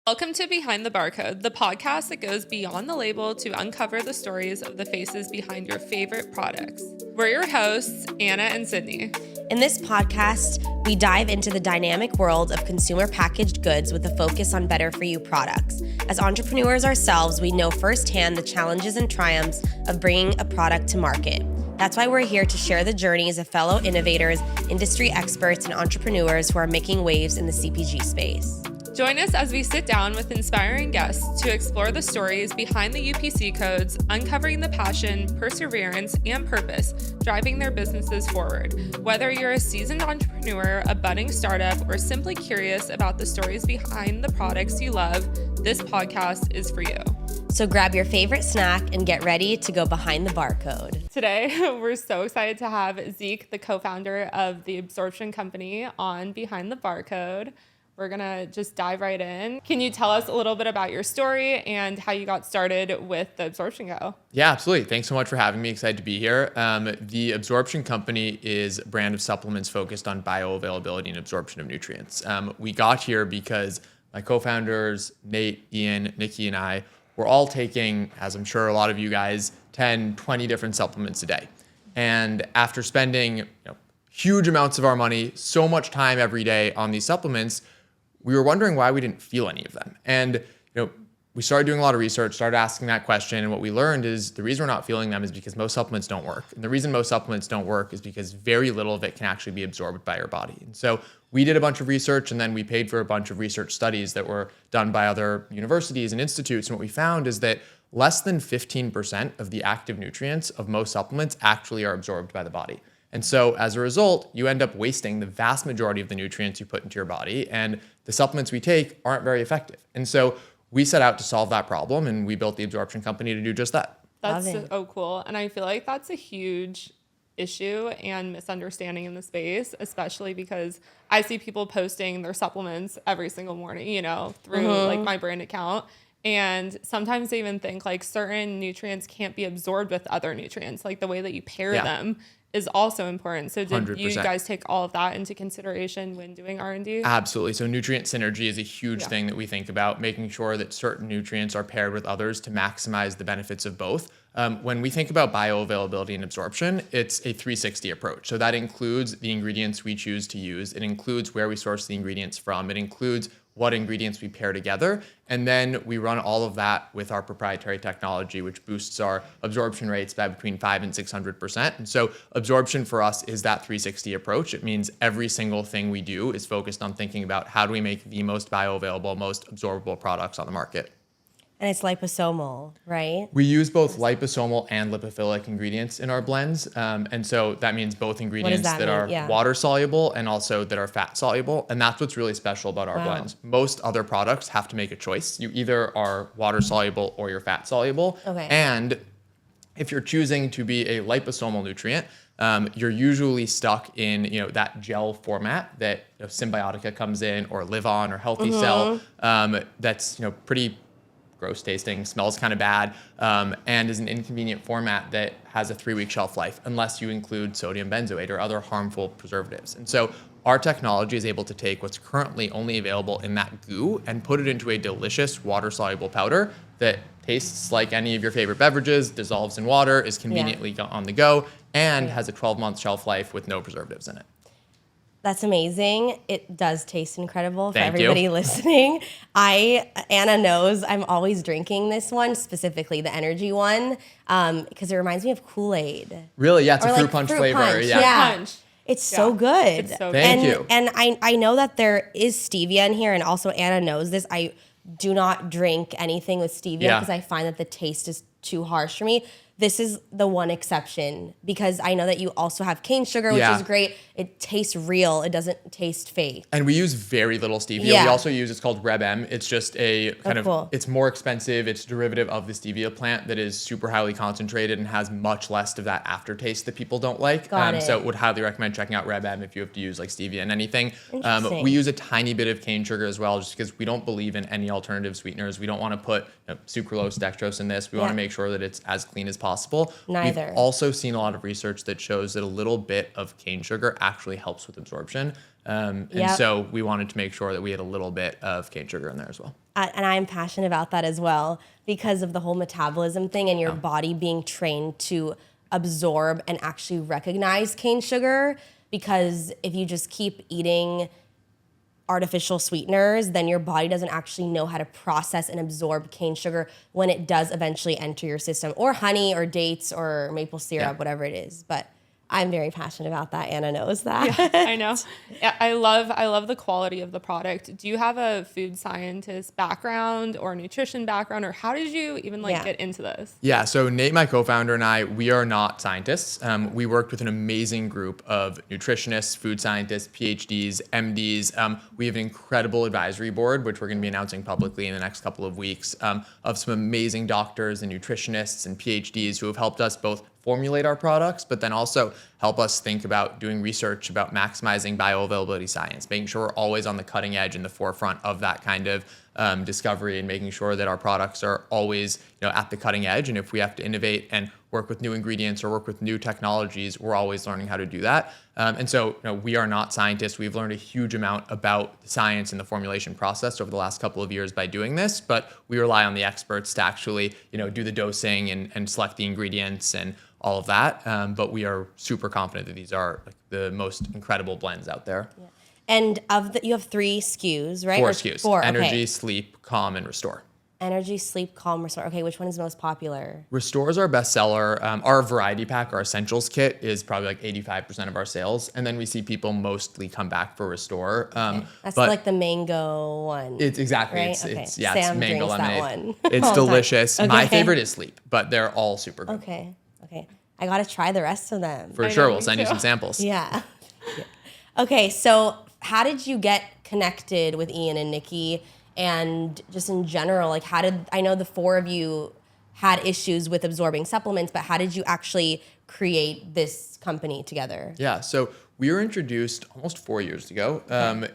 Welcome to Behind the Barcode, the podcast that goes beyond the label to uncover the stories of the faces behind your favorite products. We're your hosts, Anna and Sydney. In this podcast, we dive into the dynamic world of consumer packaged goods with a focus on better-for-you products. As entrepreneurs ourselves, we know firsthand the challenges and triumphs of bringing a product to market. That's why we're here to share the journeys of fellow innovators, industry experts, and entrepreneurs who are making waves in the CPG space. Join us as we sit down with inspiring guests to explore the stories behind the UPC codes, uncovering the passion, perseverance, and purpose driving their businesses forward. Whether you're a seasoned entrepreneur, a budding startup, or simply curious about the stories behind the products you love, this podcast is for you. So grab your favorite snack and get ready to go behind the barcode. Today, we're so excited to have Zeke, the co-founder of the Absorption Company, on Behind the Barcode. We're going to just dive right in. Can you tell us a little bit about your story and how you got started with the Absorption Co? Yeah, absolutely. Thanks so much for having me. Excited to be here. The Absorption Company is a brand of supplements focused on bioavailability and absorption of nutrients. We got here because my co-founders, Nate, Ian, Nikki, and I were all taking, as I'm sure a lot of you guys, 10, 20 different supplements a day. And after spending huge amounts of our money, so much time every day on these supplements, we were wondering why we didn't feel any of them. And we started doing a lot of research, started asking that question, and what we learned is the reason we're not feeling them is because most supplements don't work. And the reason most supplements don't work is because very little of it can actually be absorbed by your body. And so we did a bunch of research, and then we paid for a bunch of research studies that were done by other universities and institutes. And what we found is that less than 15% of the active nutrients of most supplements actually are absorbed by the body. And so as a result, you end up wasting the vast majority of the nutrients you put into your body, and the supplements we take aren't very effective. And so we set out to solve that problem, and we built the Absorption Company to do just that. That's so cool. And I feel like that's a huge issue and misunderstanding in the space, especially because I see people posting their supplements every single morning, through like my brand account. And sometimes they even think like certain nutrients can't be absorbed with other nutrients, like the way that you pair them is also important. So did 100%. You guys take all of that into consideration when doing R&D? Absolutely. So nutrient synergy is a huge thing that we think about, making sure that certain nutrients are paired with others to maximize the benefits of both. When we think about bioavailability and absorption, it's a 360 approach. So that includes the ingredients we choose to use. It includes where we source the ingredients from. It includes what ingredients we pair together. And then we run all of that with our proprietary technology, which boosts our absorption rates by between 500% and 600%. And so absorption for us is that 360 approach. It means every single thing we do is focused on thinking about how do we make the most bioavailable, most absorbable products on the market. And it's liposomal, right? We use both liposomal and lipophilic ingredients in our blends. And so that means both ingredients that are water soluble and also that are fat soluble. And that's what's really special about our blends. Most other products have to make a choice. You either are water soluble or you're fat soluble. Okay. And if you're choosing to be a liposomal nutrient, you're usually stuck in that gel format that Symbiotica comes in, or Live On, or Healthy Cell. That's pretty gross tasting, smells kind of bad, and is an inconvenient format that has a 3-week shelf life unless you include sodium benzoate or other harmful preservatives. And so our technology is able to take what's currently only available in that goo and put it into a delicious water-soluble powder that tastes like any of your favorite beverages, dissolves in water, is conveniently on the go, and has a 12-month shelf life with no preservatives in it. That's amazing. It does taste incredible for Thank everybody you. Listening. Anna knows I'm always drinking this one, specifically the energy one, because it reminds me of Kool-Aid. Really? Yeah, it's a Or fruit like punch fruit flavor. punch. Yeah. Punch. It's so good. It's so good. Thank you. And I know that there is stevia in here, and also Anna knows this. I do not drink anything with stevia because I find that the taste is too harsh for me. This is the one exception because I know that you also have cane sugar, which is great. It tastes real. It doesn't taste fake. And we use very little stevia. Yeah. We also use, it's called Reb M. It's just a kind of, cool. It's more expensive. It's a derivative of the stevia plant that is super highly concentrated and has much less of that aftertaste that people don't like. Got it. So would highly recommend checking out Reb M if you have to use like stevia in anything. Interesting. We use a tiny bit of cane sugar as well, just because we don't believe in any alternative sweeteners. We don't want to put sucralose, dextrose in this. We want to make sure sure that it's as clean as possible. Neither. We've also seen a lot of research that shows that a little bit of cane sugar actually helps with absorption. And so we wanted to make sure that we had a little bit of cane sugar in there as well. And I'm passionate about that as well because of the whole metabolism thing and your body being trained to absorb and actually recognize cane sugar. Because if you just keep eating artificial sweeteners, then your body doesn't actually know how to process and absorb cane sugar when it does eventually enter your system, or honey or dates or maple syrup, whatever it is. But I'm very passionate about that. Anna knows that. Yeah, I know. Yeah, I love the quality of the product. Do you have a food scientist background or nutrition background, or how did you even get into this? Yeah, so Nate, my co-founder, and I, we are not scientists. We worked with an amazing group of nutritionists, food scientists, PhDs, MDs. We have an incredible advisory board, which we're going to be announcing publicly in the next couple of weeks, of some amazing doctors and nutritionists and PhDs who have helped us both formulate our products, but then also help us think about doing research about maximizing bioavailability science, making sure we're always on the cutting edge in the forefront of that kind of discovery, and making sure that our products are always at the cutting edge. And if we have to innovate and work with new ingredients or work with new technologies, we're always learning how to do that. And so we are not scientists. We've learned a huge amount about the science and the formulation process over the last couple of years by doing this, but we rely on the experts to actually do the dosing and select the ingredients and all of that. But we are super confident that these are the most incredible blends out there. Yeah. And you have 3 SKUs, right? 4 SKUs. 4, Energy, Sleep, Calm, and Restore. Energy, Sleep, Calm, Restore. Okay, which one is most popular? Restore is our best seller. Our variety pack, our essentials kit, is probably 85% of our sales. And then we see people mostly come back for Restore. That's like the mango one. It's exactly. Right? It's Sam mango drinks that lemonade. one. It's delicious. Okay. My favorite is Sleep, but they're all super good. Okay. I got to try the rest of them. For sure. We'll send you some samples. Yeah. Okay, so how did you get connected with Ian and Nikki? And just in general, I know the 4 of you had issues with absorbing supplements, but how did you actually create this company together? Yeah, so we were introduced almost 4 years ago.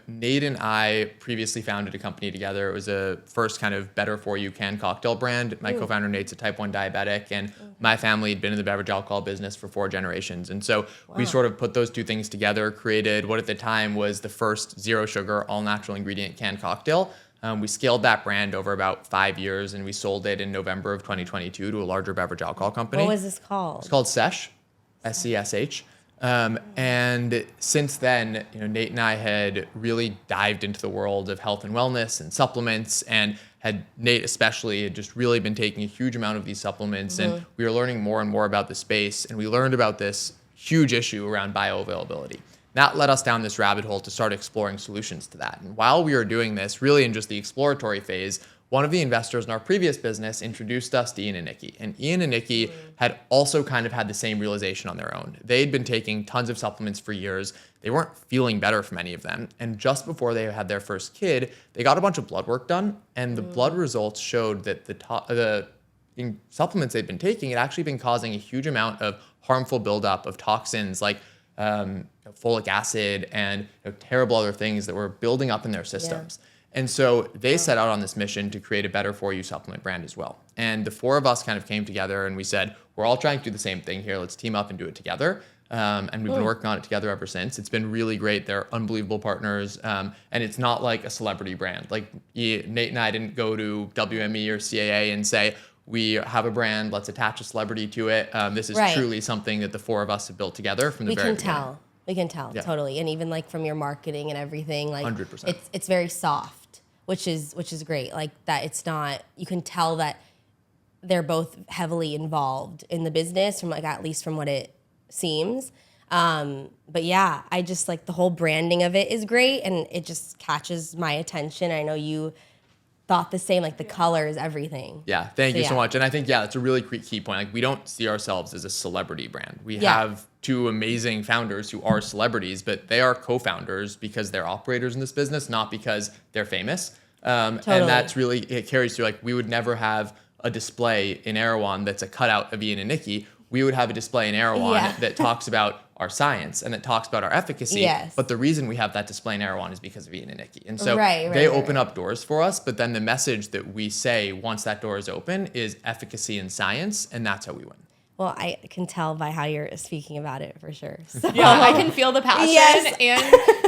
Nate and I previously founded a company together. It was a first kind of better for you canned cocktail brand. My co-founder Nate's a type 1 diabetic, and my family had been in the beverage alcohol business for 4 generations. And so we sort of put those 2 things together, created what at the time was the first 0 sugar, all natural ingredient canned cocktail. We scaled that brand over about 5 years, and we sold it in November of 2022 to a larger beverage alcohol company. What was this called? It's called Sesh, SCSH. And since then, Nate and I had really dived into the world of health and wellness and supplements, and Nate especially had just really been taking a huge amount of these supplements, and we were learning more and more about the space, and we learned about this huge issue around bioavailability. That led us down this rabbit hole to start exploring solutions to that. And while we were doing this, really in just the exploratory phase, one of the investors in our previous business introduced us to Ian and Nikki. And Ian and Nikki had also kind of had the same realization on their own. They'd been taking tons of supplements for years. They weren't feeling better from any of them. And just before they had their first kid, they got a bunch of blood work done. And the blood results showed that the supplements they'd been taking had actually been causing a huge amount of harmful buildup of toxins like folic acid and terrible other things that were building up in their systems. Yeah. And so they set out on this mission to create a better for you supplement brand as well. And the 4 of us kind of came together and we said, we're all trying to do the same thing here. Let's team up and do it together. And we've been working on it together ever since. It's been really great. They're unbelievable partners. And it's not like a celebrity brand. Like Nate and I didn't go to WME or CAA and say, we have a brand, let's attach a celebrity to it. This is truly something that the 4 of us have built together from the very beginning. We can tell, totally. And even from your marketing and everything, 100%. It's very soft, which is great. That it's not, you can tell that they're both heavily involved in the business from at least from what it seems. But yeah, I just the whole branding of it is great and it just catches my attention. I know you thought the same, the colors, everything. Yeah, thank you so much. And I think, that's a really key point. We don't see ourselves as a celebrity brand. We have 2 amazing founders who are celebrities, but they are co-founders because they're operators in this business, not because they're famous. And that's really, it carries through. We would never have a display in Erewhon that's a cutout of Ian and Nikki. We would have a display in Erewhon that talks about our science and that talks about our efficacy. Yes. But the reason we have that display in Erewhon is because of Ian and Nikki. And so Right, they open up doors for us, but then the message that we say once that door is open is efficacy and science, and that's how we win. Well, I can tell by how you're speaking about it for sure. So. Yeah, I can feel the passion, Yes.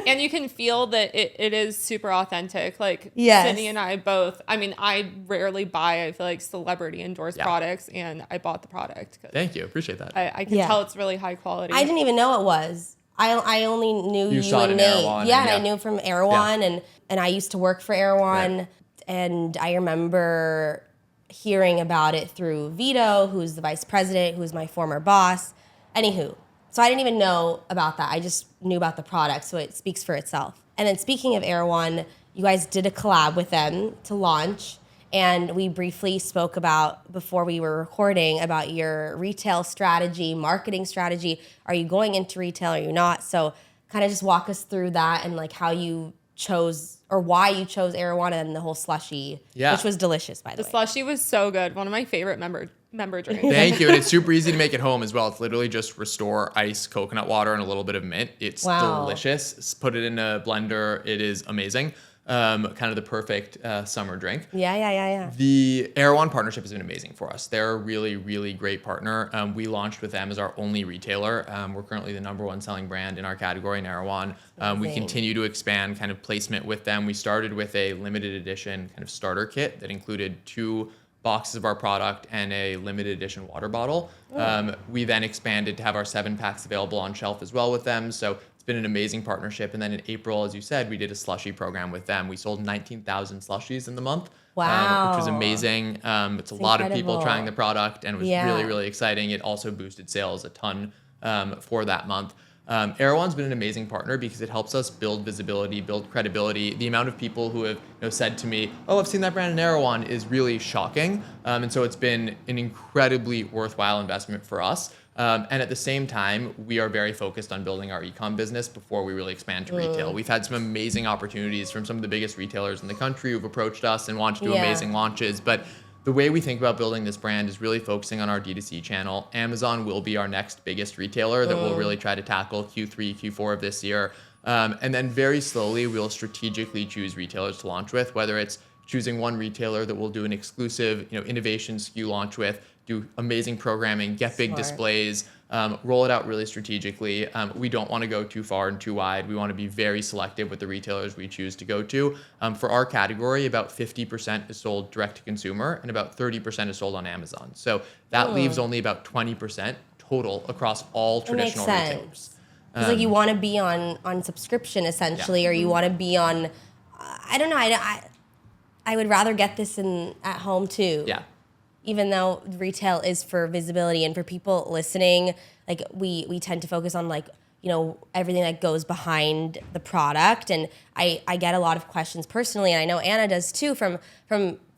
and you can feel that it is super authentic. Like Yes. Sydney and I both. I mean, I rarely buy, I feel like, celebrity endorsed products, and I bought the product. Thank you. Appreciate that. I can tell it's really high quality. I didn't even know it was. I only knew you saw it and in Nate. Erewhon, Yeah, and and I knew from Erewhon, and I used to work for Erewhon, and I remember hearing about it through Vito, who's the vice president, who's my former boss. Anywho, so I didn't even know about that. I just knew about the product, so it speaks for itself. And then speaking of Erewhon, you guys did a collab with them to launch, and we briefly spoke about, before we were recording, about your retail strategy, marketing strategy. Are you going into retail? Are you not? So kind of just walk us through that and like how you chose or why you chose Erewhon and the whole slushy, which was delicious, by the way. The slushy was so good. One of my favorite member drinks. Thank you. And it's super easy to make at home as well. It's literally just Restore ice, coconut water, and a little bit of mint. It's delicious. Put it in a blender. It is amazing. Kind of the perfect summer drink. Yeah. The Erewhon partnership has been amazing for us. They're a really, really great partner. We launched with them as our only retailer. We're currently the #1 selling brand in our category in Erewhon. We continue to expand kind of placement with them. We started with a limited edition kind of starter kit that included 2 boxes of our product and a limited edition water bottle. We then expanded to have our 7 packs available on shelf as well with them. So it's been an amazing partnership. And then in April, as you said, we did a slushy program with them. We sold 19,000 slushies in the month, which was amazing. It's a lot of people trying the product, and it was really, really exciting. It also boosted sales a ton for that month. Erewhon's been an amazing partner because it helps us build visibility, build credibility. The amount of people who have said to me, "Oh, I've seen that brand in Erewhon," is really shocking. And so it's been an incredibly worthwhile investment for us. And at the same time, we are very focused on building our e-com business before we really expand to retail. We've had some amazing opportunities from some of the biggest retailers in the country who've approached us and want to do amazing launches. But the way we think about building this brand is really focusing on our D2C channel. Amazon will be our next biggest retailer that we'll really try to tackle Q3, Q4 of this year. And then very slowly, we'll strategically choose retailers to launch with, whether it's choosing one retailer that we'll do an exclusive innovation SKU launch with, do amazing programming, get big displays, roll it out really strategically. We don't want to go too far and too wide. We want to be very selective with the retailers we choose to go to. For our category, about 50% is sold direct to consumer and about 30% is sold on Amazon. So that leaves only about 20% total across all traditional retailers. It's like you want to be on subscription essentially, or you want to be on, I don't know, I would rather get this at home too. Yeah. Even though retail is for visibility and for people listening, like we tend to focus on everything that goes behind the product. And I get a lot of questions personally, and I know Anna does too, from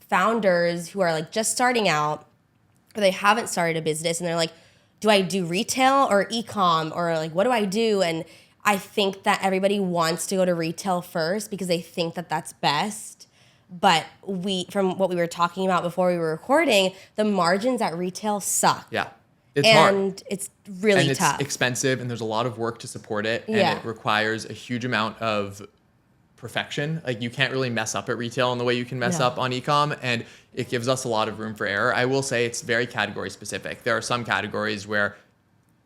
founders who are like just starting out, or they haven't started a business, and they're like, do I do retail or e-com, or like what do I do? And I think that everybody wants to go to retail first because they think that that's best. But from what we were talking about before we were recording, the margins at retail suck. Yeah. It's hard. And it's really tough. It's expensive, and there's a lot of work to support it. And it requires a huge amount of perfection. Like, you can't really mess up at retail in the way you can mess up on e-com. And it gives us a lot of room for error. I will say it's very category specific. There are some categories where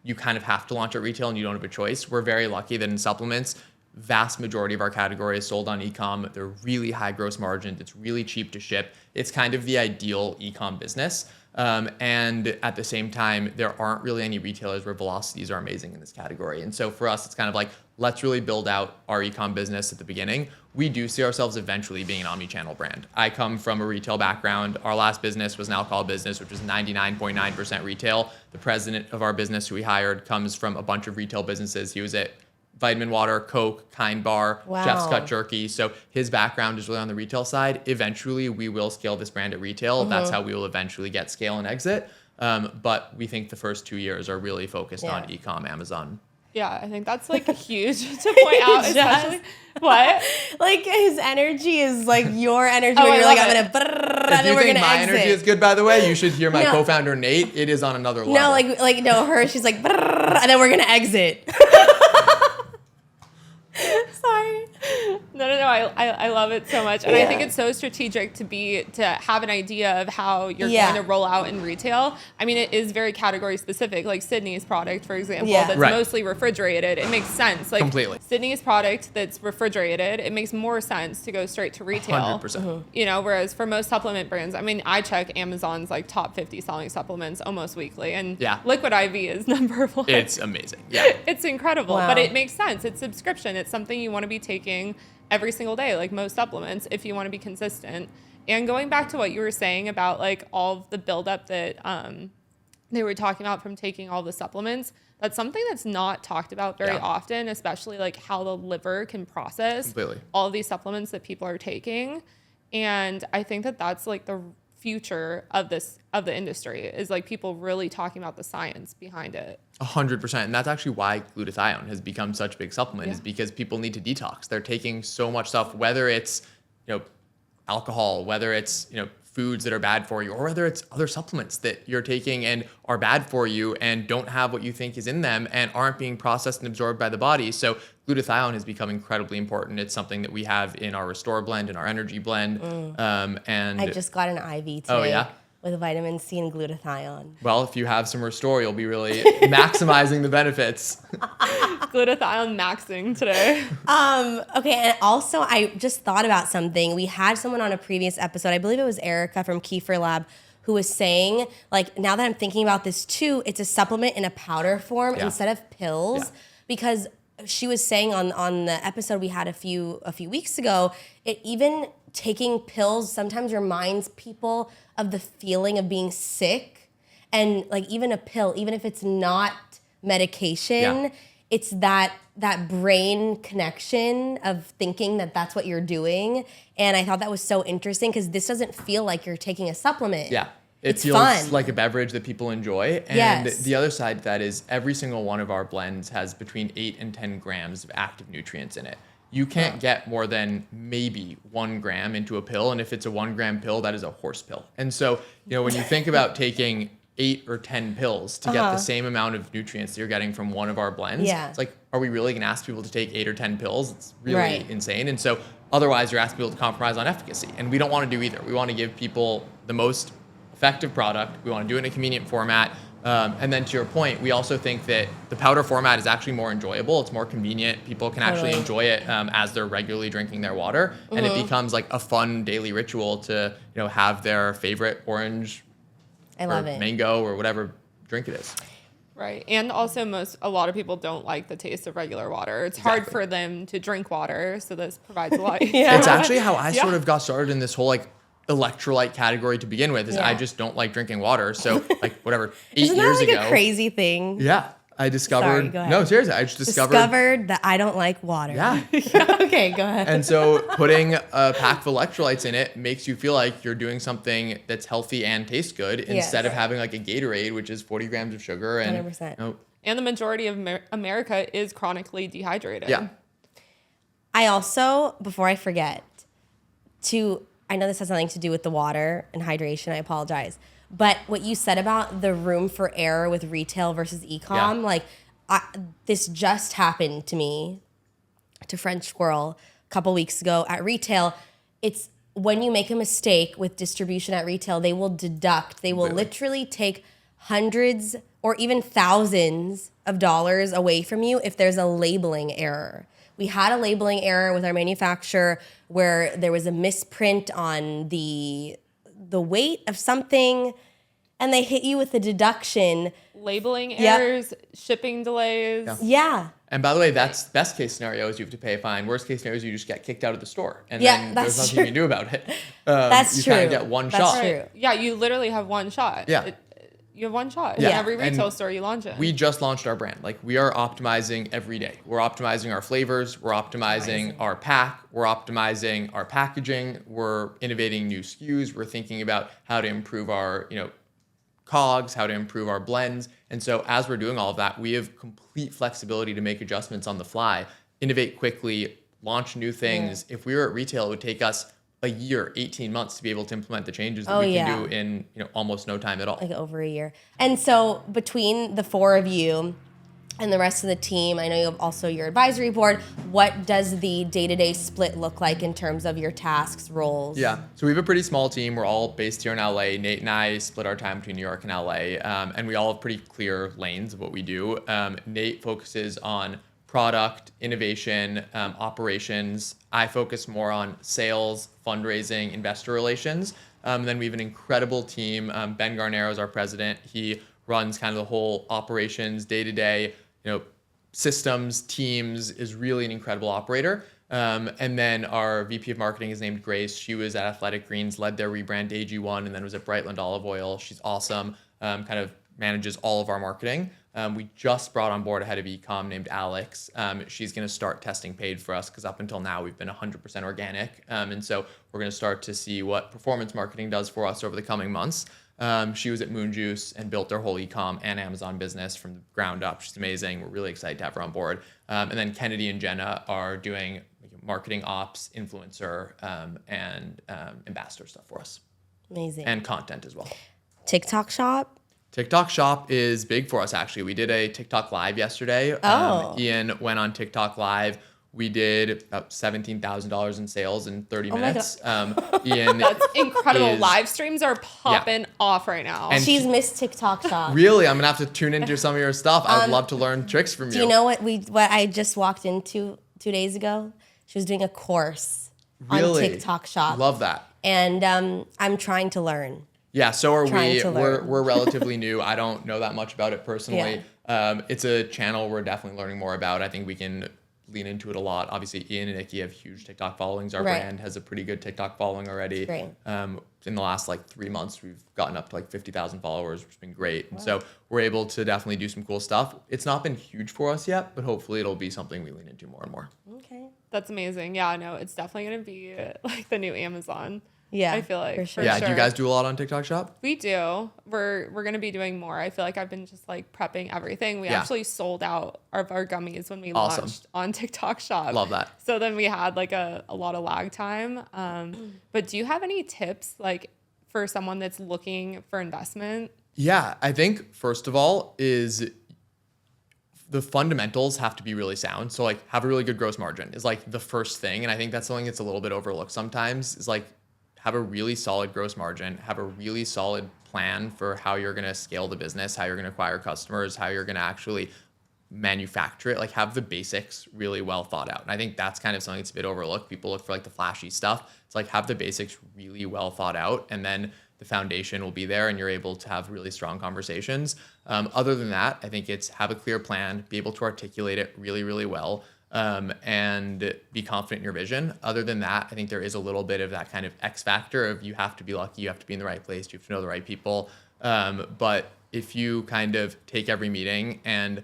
you kind of have to launch at retail and you don't have a choice. We're very lucky that in supplements, vast majority of our category is sold on e-com. They're really high gross margin. It's really cheap to ship. It's kind of the ideal e-com business. And at the same time, there aren't really any retailers where velocities are amazing in this category. And so for us, it's kind of like, let's really build out our e-com business at the beginning. We do see ourselves eventually being an omni-channel brand. I come from a retail background. Our last business was an alcohol business, which was 99.9% retail. The president of our business who we hired comes from a bunch of retail businesses. He was at Vitamin Water, Coke, Kind Bar, Chef's Cut Jerky. So his background is really on the retail side. Eventually, we will scale this brand at retail. That's how we will eventually get scale and exit. But we think the first 2 years are really focused on e-com, Amazon. Yeah, I think that's like huge to point out, especially what? Like his energy is like your energy Oh, when I you're like, love I'm it. gonna If and then you we're think gonna my exit. energy is good, by the way, you should hear my No. co-founder Nate. It is on another level. No, no, her, she's like, and then we're gonna exit. Sorry. No. I love it so much, and I think it's so strategic to have an idea of how you're going to roll out in retail. I mean, it is very category specific. Like Sydney's product, for example, that's Right. mostly refrigerated. It makes sense. Like Completely. Sydney's product that's refrigerated, it makes more sense to go straight to retail. 100%. You know, whereas for most supplement brands, I mean, I check Amazon's like top 50 selling supplements almost weekly, and Liquid IV is number one. It's amazing. Yeah. It's incredible, Wow. but it makes sense. It's subscription. It's something you want to be taking every single day, like most supplements, if you want to be consistent. And going back to what you were saying about like all of the buildup that they were talking about from taking all the supplements, that's something that's not talked about very often, especially like how the liver can process all of these supplements that people are taking. And I think that that's like the future of the industry, is like people really talking about the science behind it. 100%. And that's actually why glutathione has become such a big supplement, is because people need to detox. They're taking so much stuff, whether it's, alcohol, whether it's, foods that are bad for you, or whether it's other supplements that you're taking and are bad for you and don't have what you think is in them and aren't being processed and absorbed by the body. So glutathione has become incredibly important. It's something that we have in our Restore blend and our Energy blend. And I just got an IV today. Oh, yeah? With vitamin C and glutathione. Well, if you have some Restore, you'll be really maximizing the benefits. Glutathione maxing today. Okay, and also I just thought about something. We had someone on a previous episode, I believe it was Erica from Kiefer Lab, who was saying, like, now that I'm thinking about this too, it's a supplement in a powder form instead of pills, because she was saying on the episode we had a few weeks ago, it even taking pills sometimes reminds people of the feeling of being sick. And like even a pill, even if it's not medication, it's that brain connection of thinking that that's what you're doing. And I thought that was so interesting, because this doesn't feel like you're taking a supplement. Yeah. It's feels fun. like a beverage that people enjoy. And the other side to that is every single one of our blends has between 8 and 10 grams of active nutrients in it. You can't get more than maybe 1 gram into a pill. And if it's a 1 gram pill, that is a horse pill. And so, when you think about taking 8 or 10 pills to get the same amount of nutrients that you're getting from one of our blends, it's like, are we really going to ask people to take 8 or 10 pills? It's really insane. And so otherwise you're asking people to compromise on efficacy. And we don't want to do either. We want to give people the most effective product. We want to do it in a convenient format. And then to your point, we also think that the powder format is actually more enjoyable. It's more convenient. People can actually enjoy it as they're regularly drinking their water. And it becomes like a fun daily ritual to, have their favorite orange or mango or whatever drink it is. Right. And also a lot of people don't like the taste of regular water. It's hard for them to drink water. So this provides a lot. It's actually how I sort of got started in this whole like electrolyte category to begin with, is I just don't like drinking water. So like whatever, 8 Isn't years that like ago. a crazy thing? Yeah. I discovered, Sorry, go ahead. No, seriously, I just discovered that I don't like water. Yeah. Okay, go ahead. And so putting a pack of electrolytes in it makes you feel like you're doing something that's healthy and tastes good instead of having like a Gatorade, which is 40 grams of sugar. And 100%. And the majority of America is chronically dehydrated. Yeah. I also, before I forget, I know this has nothing to do with the water and hydration, I apologize. But what you said about the room for error with retail versus e-com, this just happened to me, to French Squirrel, a couple weeks ago at retail. It's when you make a mistake with distribution at retail, they will deduct. They will literally take hundreds or even thousands of dollars away from you if there's a labeling error. We had a labeling error with our manufacturer where there was a misprint on the weight of something, and they hit you with a deduction. Labeling errors, shipping delays. Yeah. And by the way, that's best case scenario is you have to pay a fine. Worst case scenario is you just get kicked out of the store. And then there's nothing you can do about it. That's true. You kind of get one shot. True. Yeah, you literally have one shot. Yeah. You have one shot. Yeah. In every retail And store you launch it. We just launched our brand. Like, we are optimizing every day. We're optimizing our flavors. We're optimizing our pack. We're optimizing our packaging. We're innovating new SKUs. We're thinking about how to improve our, COGS, how to improve our blends. And so as we're doing all of that, we have complete flexibility to make adjustments on the fly, innovate quickly, launch new things. If we were at retail, it would take us a year, 18 months to be able to implement the changes that we can do in almost no time at all. Like over a year. And so between the four of you and the rest of the team, I know you have also your advisory board. What does the day-to-day split look like in terms of your tasks, roles? Yeah, so we have a pretty small team. We're all based here in LA. Nate and I split our time between New York and LA, and we all have pretty clear lanes of what we do. Nate focuses on product, innovation, operations. I focus more on sales, fundraising, investor relations. Then we have an incredible team. Ben Garnero is our president. He runs kind of the whole operations day-to-day, systems, teams, is really an incredible operator. And then our VP of marketing is named Grace. She was at Athletic Greens, led their rebrand AG1, and then was at Brightland Olive Oil. She's awesome, kind of manages all of our marketing. We just brought on board a head of e-com named Alex. She's going to start testing paid for us because up until now we've been 100% organic. And so we're going to start to see what performance marketing does for us over the coming months. She was at Moon Juice and built their whole e-com and Amazon business from the ground up. She's amazing. We're really excited to have her on board. And then Kennedy and Jenna are doing marketing ops, influencer, and ambassador stuff for us. Amazing. And content as well. TikTok shop? TikTok shop is big for us, actually. We did a TikTok live yesterday. Ian went on TikTok live. We did about $17,000 in sales in 30 minutes. Ian, that's incredible. Live streams are popping off right now. And she's missed TikTok shop. Really? I'm gonna have to tune into some of your stuff. I would love to learn tricks from you. Do you know what I just walked into 2 days ago? She was doing a course on TikTok shop. Love that. And I'm trying to learn. Yeah, so are we. We're relatively new. I don't know that much about it personally. Yeah. It's a channel we're definitely learning more about. I think we can lean into it a lot. Obviously, Ian and Nikki have huge TikTok followings. Our brand has a pretty good TikTok following already. Great. In the last 3 months, we've gotten up to 50,000 followers, which has been great. And so we're able to definitely do some cool stuff. It's not been huge for us yet, but hopefully it'll be something we lean into more and more. Okay. That's amazing. Yeah, no, it's definitely going to be the new Amazon. Yeah, I feel like for sure. Do you guys do a lot on TikTok shop? We do. We're going to be doing more. I feel like I've been just prepping everything. We actually sold out of our gummies when we launched on TikTok shop. Love that. So then we had a lot of lag time. But do you have any tips for someone that's looking for investment? Yeah, I think first of all is the fundamentals have to be really sound. So have a really good gross margin is the first thing. And I think that's something that's a little bit overlooked sometimes is have a really solid gross margin, have a really solid plan for how you're going to scale the business, how you're going to acquire customers, how you're going to actually manufacture it, have the basics really well thought out. And I think that's kind of something that's a bit overlooked. People look for the flashy stuff. It's have the basics really well thought out, and then the foundation will be there and you're able to have really strong conversations. Other than that, I think it's have a clear plan, be able to articulate it really, really well. And be confident in your vision. Other than that, I think there is a little bit of that kind of X factor of you have to be lucky, you have to be in the right place, you have to know the right people. But if you kind of take every meeting, and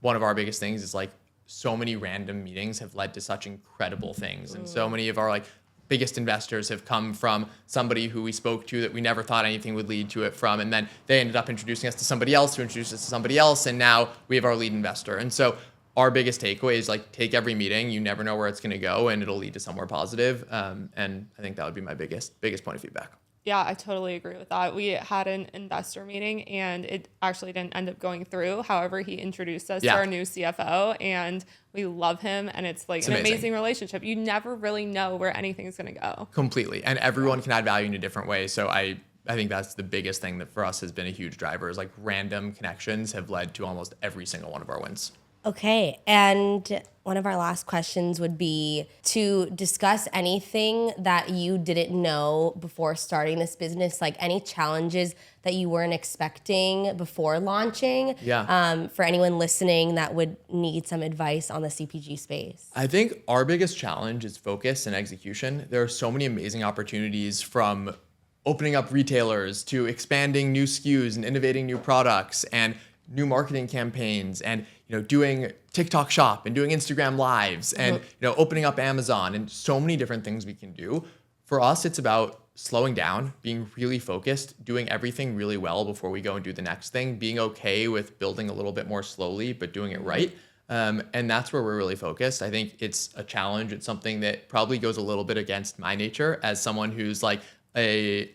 one of our biggest things is so many random meetings have led to such incredible things. And so many of our biggest investors have come from somebody who we spoke to that we never thought anything would lead to it from. And then they ended up introducing us to somebody else who introduced us to somebody else. And now we have our lead investor. And so our biggest takeaway is take every meeting. You never know where it's going to go, and it'll lead to somewhere positive. And I think that would be my biggest point of feedback. Yeah, I totally agree with that. We had an investor meeting and it actually didn't end up going through. However, he introduced us to our new CFO and we love him. And it's an amazing relationship. You never really know where anything's going to go. Completely. And everyone can add value in a different way. So I think that's the biggest thing that for us has been a huge driver is random connections have led to almost every single one of our wins. Okay, and one of our last questions would be to discuss anything that you didn't know before starting this business, any challenges that you weren't expecting before launching. Yeah. For anyone listening that would need some advice on the CPG space. I think our biggest challenge is focus and execution. There are so many amazing opportunities from opening up retailers to expanding new SKUs and innovating new products and new marketing campaigns and doing TikTok shop and doing Instagram lives and opening up Amazon and so many different things we can do. For us, it's about slowing down, being really focused, doing everything really well before we go and do the next thing, being okay with building a little bit more slowly, but doing it right. And that's where we're really focused. I think it's a challenge. It's something that probably goes a little bit against my nature as someone who's like a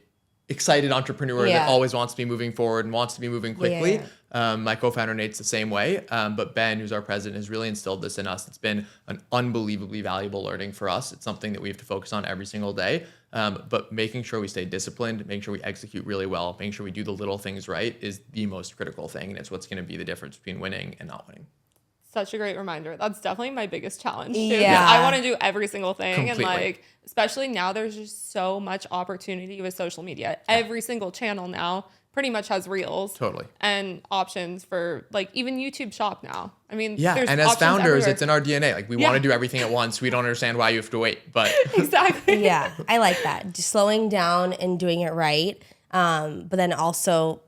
excited entrepreneur that always wants to be moving forward and wants to be moving quickly. My co-founder Nate's the same way, but Ben, who's our president, has really instilled this in us. It's been an unbelievably valuable learning for us. It's something that we have to focus on every single day, but making sure we stay disciplined, making sure we execute really well, making sure we do the little things right is the most critical thing, and it's what's going to be the difference between winning and not winning. Such a great reminder. That's definitely my biggest challenge too. Yeah. I want to do every single thing. Completely. And like, especially now there's just so much opportunity with social media. Every single channel now pretty much has reels. Totally. And options for like even YouTube Shop now. I mean, Yeah, there's and as options founders, everywhere. it's in our DNA. Like we want to do everything at once. We don't understand why you have to wait, but Exactly. Yeah, I like that. Just slowing down and doing it right, but then also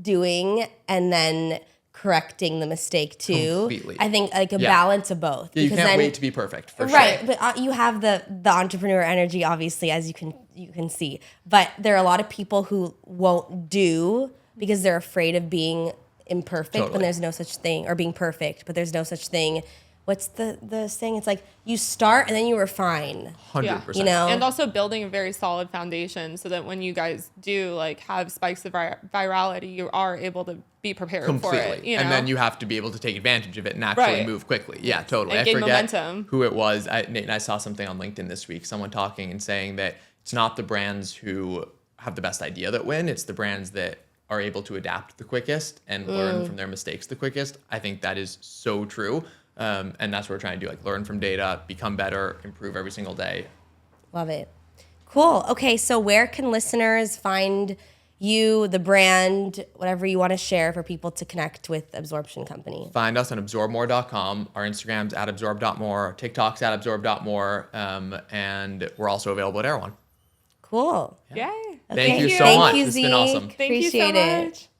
doing and then correcting the mistake too. Completely. I think like a balance of both. yeah, you because can't then, wait to be perfect for right, sure. but you have the entrepreneur energy, obviously, as you can see. But there are a lot of people who won't do because they're afraid of being imperfect. Totally. When there's no such thing, or being perfect, but there's no such thing. What's the saying? It's like you start and then you refine. 100%. You know? And also building a very solid foundation so that when you guys do like have spikes of virality, you are able to be prepared Completely. for it. You know? And then you have to be able to take advantage of it and actually move quickly. Yeah, totally. And I gain forget momentum. who it was. Nate and I saw something on LinkedIn this week, someone talking and saying that it's not the brands who have the best idea that win, it's the brands that are able to adapt the quickest and learn from their mistakes the quickest. I think that is so true. And that's what we're trying to do, like learn from data, become better, improve every single day. Love it. Cool. Okay, so where can listeners find you, the brand, whatever you want to share for people to connect with Absorption Company? Find us on absorbmore.com. Our Instagram's at absorb.more, our TikTok's at absorb.more, and we're also available at Erewhon. Cool. Yay. Thank you so Thank much. you, It's been Zeke. awesome. Thank you so Appreciate it. much.